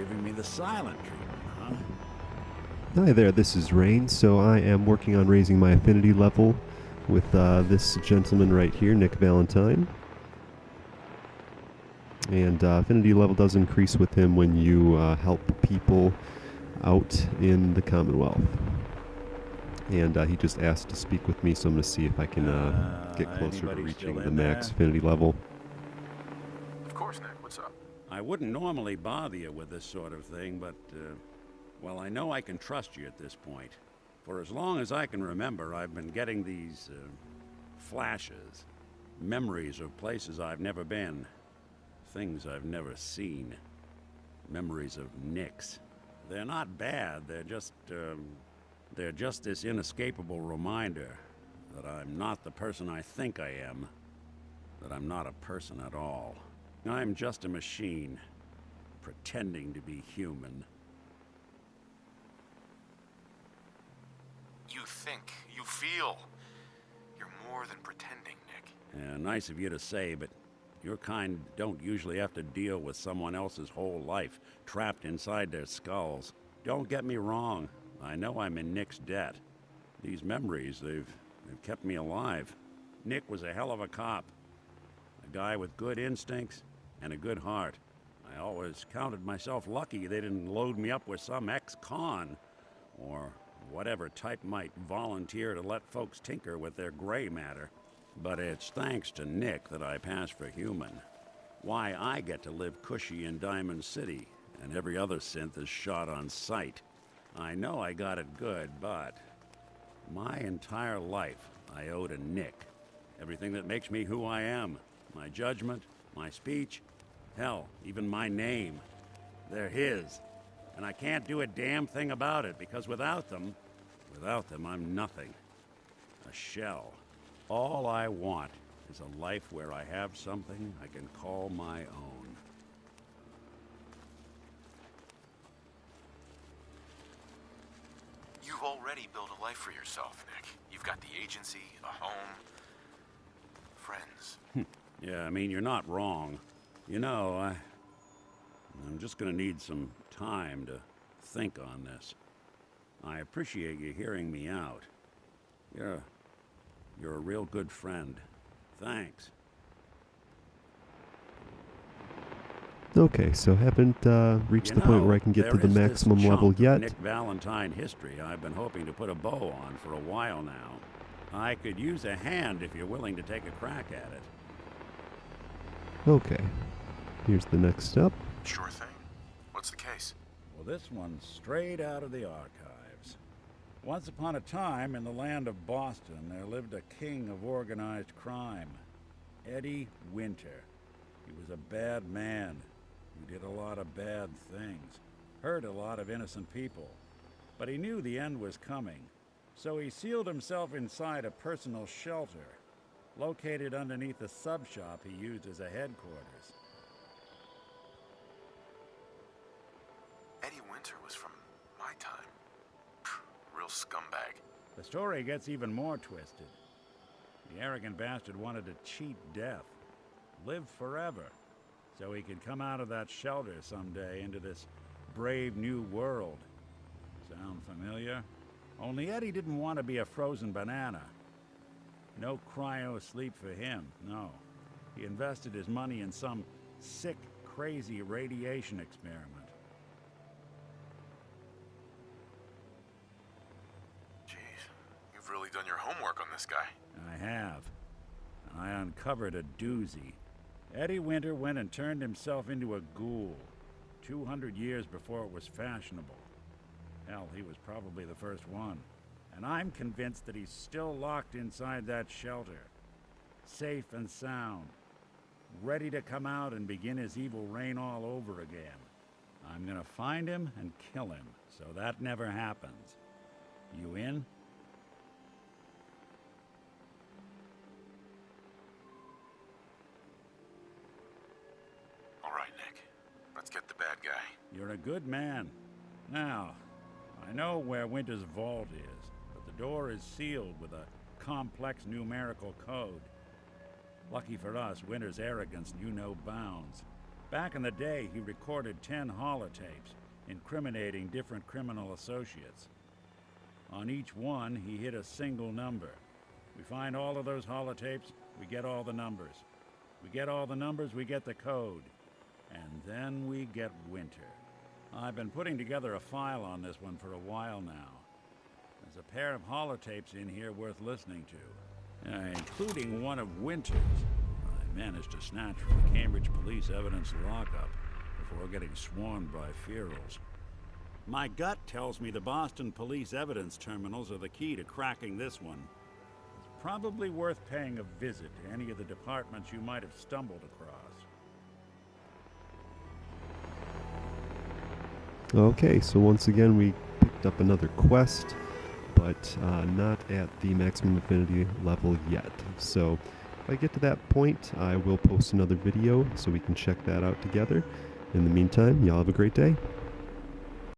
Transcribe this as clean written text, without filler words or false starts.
giving me the silent treatment, huh? Hi there, this is Rain. So I am working on raising my affinity level with this gentleman right here, Nick Valentine. And affinity level does increase with him when you help people out in the Commonwealth. And he just asked to speak with me, so I'm going to see if I can get closer to Anybody reaching still the in max there? affinity level. Of course, Nick. What's up? I wouldn't normally bother you with this sort of thing, but, well, I know I can trust you at this point. For as long as I can remember, I've been getting these, flashes. Memories of places I've never been. Things I've never seen. Memories of Nicks. They're not bad, they're just this inescapable reminder that I'm not the person I think I am. That I'm not a person at all. I'm just a machine, pretending to be human. You think, you feel. You're more than pretending, Nick. Yeah, nice of you to say, but your kind don't usually have to deal with someone else's whole life, trapped inside their skulls. Don't get me wrong, I know I'm in Nick's debt. These memories, they've kept me alive. Nick was a hell of a cop. A guy with good instincts and a good heart. I always counted myself lucky they didn't load me up with some ex-con, or whatever type might volunteer to let folks tinker with their gray matter. But it's thanks to Nick that I pass for human. Why I get to live cushy in Diamond City, and every other synth is shot on sight. I know I got it good, but my entire life I owe to Nick. Everything that makes me who I am. My judgment, my speech, hell, even my name. They're his. And I can't do a damn thing about it, because without them, I'm nothing. A shell. All I want is a life where I have something I can call my own. You've already built a life for yourself, Nick. You've got the agency, a home, friends. Yeah, I mean, you're not wrong. You know, I'm just gonna need some time to think on this. I appreciate you hearing me out. You're a real good friend. Thanks. Okay, so haven't reached the point where I can get to the maximum level yet. Nick Valentine history I've been hoping to put a bow on for a while now. I could use a hand if you're willing to take a crack at it. Okay, here's the next step. Sure thing. What's the case? Well, this one's straight out of the archives. Once upon a time, in the land of Boston, there lived a king of organized crime, Eddie Winter. He was a bad man who did a lot of bad things, hurt a lot of innocent people. But he knew the end was coming, so he sealed himself inside a personal shelter, located underneath the sub-shop he used as a headquarters. Eddie Winter was from my time. Real scumbag. The story gets even more twisted. The arrogant bastard wanted to cheat death, live forever, so he could come out of that shelter someday into this brave new world. Sound familiar? Only Eddie didn't want to be a frozen banana. No cryo sleep for him, no. He invested his money in some sick, crazy radiation experiment. You've really done your homework on this guy. I have. And I uncovered a doozy. Eddie Winter went and turned himself into a ghoul, 200 years before it was fashionable. Hell, he was probably the first one. And I'm convinced that he's still locked inside that shelter. Safe and sound. Ready to come out and begin his evil reign all over again. I'm gonna find him and kill him, so that never happens. You in? All right, Nick. Let's get the bad guy. You're a good man. Now, I know where Winter's vault is, but the door is sealed with a complex numerical code. Lucky for us, Winter's arrogance knew no bounds. Back in the day, he recorded 10 holotapes, incriminating different criminal associates. On each one, he hit a single number. We find all of those holotapes, we get all the numbers. We get all the numbers, we get the code. And then we get Winter. I've been putting together a file on this one for a while now. There's a pair of holotapes in here worth listening to, including one of Winter's. I managed to snatch from the Cambridge Police evidence lockup before getting swarmed by ferals. My gut tells me the Boston Police evidence terminals are the key to cracking this one. It's probably worth paying a visit to any of the departments you might have stumbled across. Okay, so once again we picked up another quest, but not at the maximum affinity level yet. So if I get to that point, I will post another video so we can check that out together. In the meantime, y'all have a great day.